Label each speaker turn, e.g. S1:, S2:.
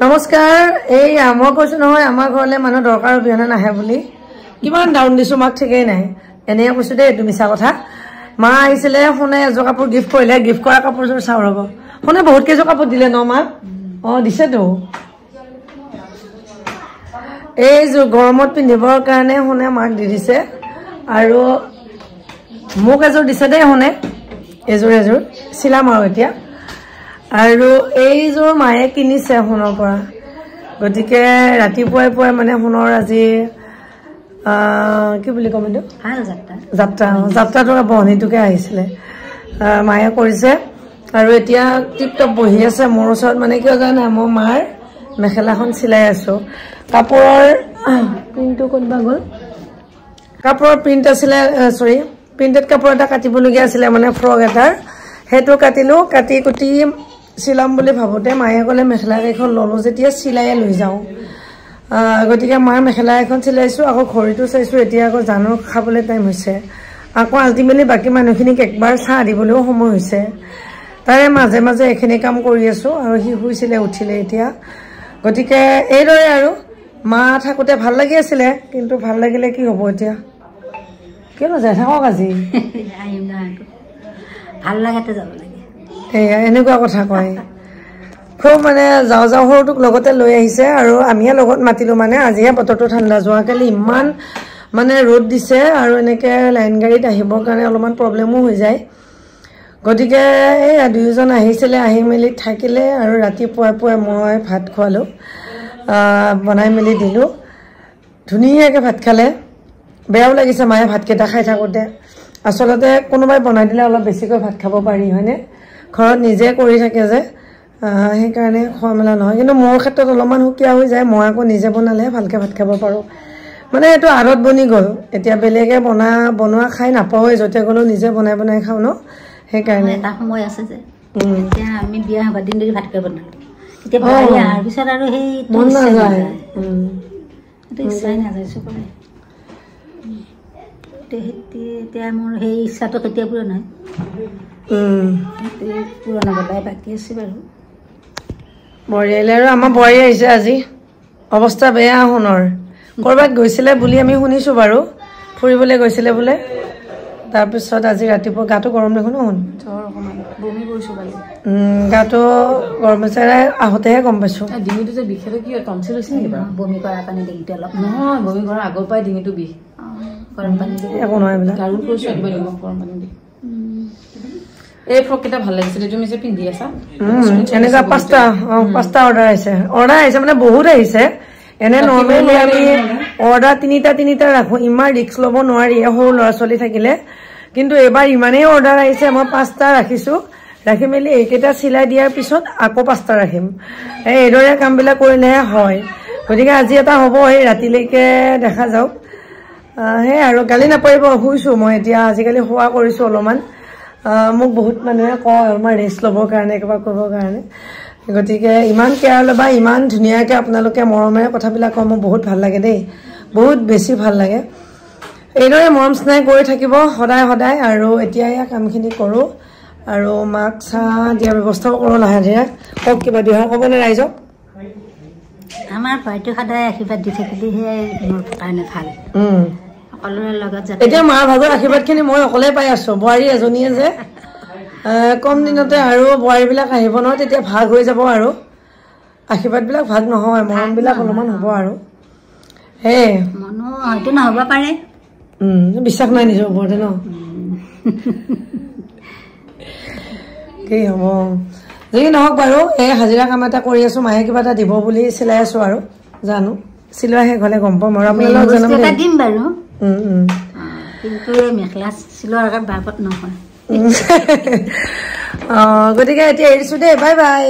S1: নমস্কাৰ এই মই কৈছো নহয় আমাৰ ঘৰলে মানুহ দৰকাৰ অবিহনে নাহে বুলি কিমান ডাউন দিছো মাক ঠিকই নাই এনে কৈছো দে তুমি মিছা কথা মা আহিছিলে শুনে এজোৰ কাপোৰ গিফ্ট কৰিলে গিফ্ট কৰা কাপোৰজোৰ চাও ৰব শুনে বহুত কেইজোৰ কাপোৰ দিলে ন মা দিছে তো এই যে গৰমত পিন্ধিবৰ কাৰণে শুনে মাক দি দিছে আৰু মোক এজোৰ দিছে দেই শুনে এজোৰ চিলাম আৰু এতিয়া আৰু এইজোৰ মায়ে কিনিছে সোণৰ পৰা গতিকে ৰাতিপুৱাই পুৱাই মানে সোণৰ আজি কি বুলি কম এইটো যাত্ৰাটো বহনীটোকে আহিছিলে মায়ে কৰিছে আৰু এতিয়া টিপটপ বহি আছে মোৰ ওচৰত মানে কিয় জানা মই মাৰ মেখেলাখন চিলাই আছো কাপোৰৰ প্ৰিণ্টটো কোনবা গ'ল কাপোৰৰ প্ৰিণ্ট আছিলে সৰি প্ৰিণ্টেড কাপোৰ এটা কাটিবলগীয়া আছিলে মানে ফ্ৰক এটাৰ হেতু কাটিলো কাটি কুটি চিলাম বুলি ভাবোতে মায়ে ক'লে মেখেলা এখন ললো যেতিয়া চিলাই লৈ যাও গতিকে মাৰ মেখেলা এখন চিলাইছো আকৌ ঘড়ীটো চাইছো এতিয়া আকৌ জানো খাবলৈ টাইম হৈছে আকৌ আল্টিমেটলি বাকি মানুহখিনিক একবাৰ চাহ দিবলৈও সময় হৈছে তাৰে মাজে মাজে এখিনি কাম কৰি আছো আৰু হি হুইছিলে উঠিলে এতিয়া গতিকে এইদৰে আৰু মা থাকোতে ভাল লাগি আছিলে কিন্তু ভাল লাগিলে কি হ'ব এতিয়া কিয় নাযায় থাকক আজি
S2: ভাল লাগাতে যাব লাগে
S1: এনেকুৱা কথা কয় খুব মানে যাও সৰুটোক লগতে লৈ আহিছে আৰু আমিয়ে লগত মাতিলো মানে আজিহে বতৰটো ঠাণ্ডা যোৱাকালি ইমান মানে ৰ'দ দিছে আৰু এনেকে লাইন গাড়ীত আহিবৰ কাৰণে অলপমান প্ৰব্লেমো হৈ যায় গতিকে এই দুইজন আহিছিলে আহি মেলি থাকিলে আৰু ৰাতিপুৱাই পুৱাই মই ভাত খোৱালো বনাই মেলি দিলো ধুনীয়াকৈ ভাত খালে বেয়াও লাগিছে মায়ে ভাতকেইটা খাই থাকোঁতে আচলতে কোনোবাই বনাই দিলে অলপ বেছিকৈ ভাত খাব পাৰি হয়নে ঘৰত নিজে কৰি থাকে যে সেইকাৰণে খোৱা মেলা নহয় কিন্তু মোৰ ক্ষেত্ৰত অলপমান সুকীয়া হৈ যায় মই আকৌ নিজে বনালে ভালকৈ ভাত খাব পাৰোঁ মানে এইটো আদত বনি গ'ল এতিয়া বেলেগে বনোৱা খাই নাপাওঁৱে য'তে গ'লেও নিজে বনাই খাওঁ ন সেইকাৰণে
S2: এটা সময় আছে যে এতিয়া আমি বিয়া হবা দিন ধৰি ভাতকে বনালো এতিয়া অহাৰ পিছত আৰু সেই
S1: মন নাযায়
S2: ইচ্ছাই নাযায় চবৰে এতিয়া মোৰ সেই ইচ্ছাটো কেতিয়া পূৰণ হয় পূৰণ হ'বলৈ বাকী আছে বাৰু
S1: বৰিয়ালে আৰু আমাৰ বোৱাৰী আহিছে আজি অৱস্থা বেয়া সোণৰ ক'ৰবাত গৈছিলে বুলি আমি শুনিছোঁ বাৰু ফুৰিবলৈ গৈছিলে বোলে তাৰপিছত আজি ৰাতিপুৱা গাটো গৰম দেখোন শুন
S2: বমি কৰিছোঁ বাৰু
S1: গাটো গৰম হৈছে আহোঁতেহে গম পাইছোঁ
S3: ডিঙিটো যে বিষেৰে কি টনচিল হৈছে নেকি বাৰু
S2: বমি কৰাৰ কাৰণে ডিঙিটো অলপ
S3: নহয় বমি কৰাৰ আগৰ পৰাই ডিঙিটো বিষ
S2: গৰম পানী দি
S1: একো নহয় এইবিলাক
S3: গাৰুত কৰিছোঁ একবাৰ দিব গৰম পানী দি এই ফ্ৰক কেইটা ভাল লাগিছিলে তুমি যে পিন্ধি আছা
S1: এনেকুৱা পাঁচটা অৰ্ডাৰ আহিছে মানে বহুত আহিছে এনে নৰ্মেলি আমি অৰ্ডাৰ তিনিটা ৰাখোঁ ইমান ৰিক্স ল'ব নোৱাৰি সৰু ল'ৰা ছোৱালী থাকিলে কিন্তু এইবাৰ ইমানেই অৰ্ডাৰ আহিছে মই 5টা ৰাখিছোঁ ৰাখি মেলি এইকেইটা চিলাই দিয়াৰ পিছত আকৌ 5টা ৰাখিম এইদৰে কামবিলাক কৰিলেহে হয় গতিকে আজি এটা হ'ব এই ৰাতিলৈকে দেখা যাওক সেই আৰু গালি নাপাৰিব শুইছোঁ মই এতিয়া আজিকালি শোৱা কৰিছোঁ অলপমান মোক বহুত মানুহে কয় আমাৰ ৰেষ্ট ল'বৰ কাৰণে কিবা কৰিবৰ কাৰণে গতিকে ইমান কেয়াৰ ল'বা ইমান ধুনীয়াকৈ আপোনালোকে মৰমেৰে কথাবিলাক কয় মোৰ বহুত ভাল লাগে দেই বহুত বেছি ভাল লাগে এইদৰে মৰম স্নেহ কৰি থাকিব সদায় আৰু এতিয়া এয়া কামখিনি কৰোঁ আৰু মাক চাহ দিয়াৰ ব্যৱস্থাও কৰোঁ লাহে ধীৰে কওক কিবা দিহা ক'বনে ৰাইজক
S2: আমাৰ ভাইটো সদায় আশীৰ্বাদ দি থাকিলেহে মোৰ কাৰণে ভাল সকলোৰে লগত যাতে
S1: এতিয়া মাৰ ভাগৰ আশীৰ্বাদখিনি মই অকলে পাই আছোঁ বোৱাৰী এজনীয়ে যে কম দিনতে আৰু বোৱাৰীবিলাক আহিব নহয় তেতিয়া ভাগ হৈ যাব আৰু আশীৰ্বাদবিলাক ভাগ নহয় মৰমবিলাক অলপমান হ'ব আৰু সেই
S2: মনো হয়তো নহ'ব পাৰে
S1: বিশ্বাস নাই নিজৰ ওপৰতে ন কি হ'ব যি নহওক বাৰু এই হাজিৰা কাম এটা কৰি আছোঁ মায়ে কিবা এটা দিব বুলি চিলাই আছোঁ আৰু জানো চিলোৱা শেষ হ'লে গম পাম আৰু আপোনালোকক জনাম
S2: দিম বাৰু কিন্তু মেখেলা চিলোৱাৰ বাবদ নহয়
S1: গতিকে এতিয়া এৰিছোঁ দেই বাই বাই